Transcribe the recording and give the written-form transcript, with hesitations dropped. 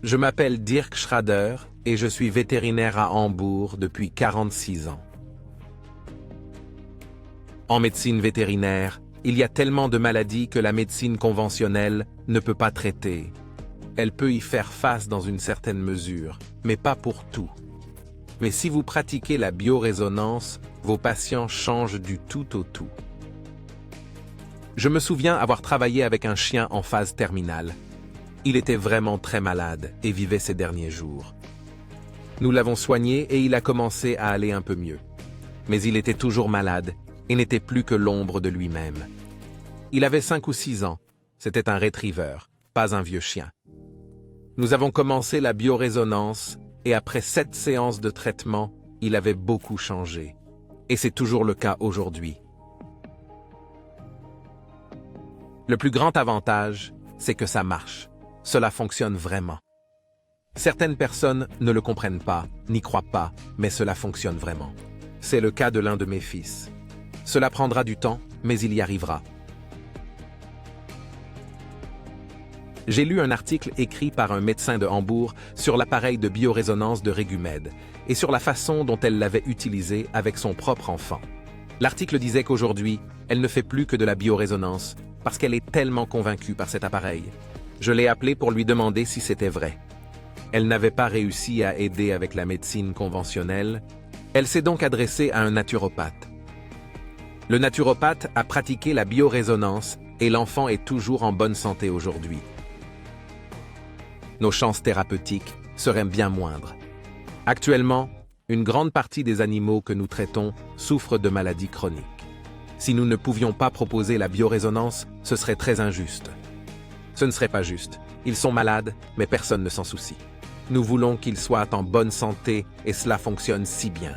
Je m'appelle Dirk Schrader et je suis vétérinaire à Hambourg depuis 46 ans. En médecine vétérinaire, il y a tellement de maladies que la médecine conventionnelle ne peut pas traiter. Elle peut y faire face dans une certaine mesure, mais pas pour tout. Mais si vous pratiquez la biorésonance, vos patients changent du tout au tout. Je me souviens avoir travaillé avec un chien en phase terminale. Il était vraiment très malade et vivait ses derniers jours. Nous l'avons soigné et il a commencé à aller un peu mieux. Mais il était toujours malade et n'était plus que l'ombre de lui-même. Il avait 5 ou 6 ans. C'était un retriever, pas un vieux chien. Nous avons commencé la biorésonance et après 7 séances de traitement, il avait beaucoup changé. Et c'est toujours le cas aujourd'hui. Le plus grand avantage, c'est que ça marche. Cela fonctionne vraiment. Certaines personnes ne le comprennent pas, n'y croient pas, mais cela fonctionne vraiment. C'est le cas de l'un de mes fils. Cela prendra du temps, mais il y arrivera. J'ai lu un article écrit par un médecin de Hambourg sur l'appareil de biorésonance de Régumède et sur la façon dont elle l'avait utilisé avec son propre enfant. L'article disait qu'aujourd'hui, elle ne fait plus que de la biorésonance parce qu'elle est tellement convaincue par cet appareil. Je l'ai appelée pour lui demander si c'était vrai. Elle n'avait pas réussi à aider avec la médecine conventionnelle. Elle s'est donc adressée à un naturopathe. Le naturopathe a pratiqué la biorésonance et l'enfant est toujours en bonne santé aujourd'hui. Nos chances thérapeutiques seraient bien moindres. Actuellement, une grande partie des animaux que nous traitons souffrent de maladies chroniques. Si nous ne pouvions pas proposer la biorésonance, ce serait très injuste. Ce ne serait pas juste. Ils sont malades, mais personne ne s'en soucie. Nous voulons qu'ils soient en bonne santé et cela fonctionne si bien.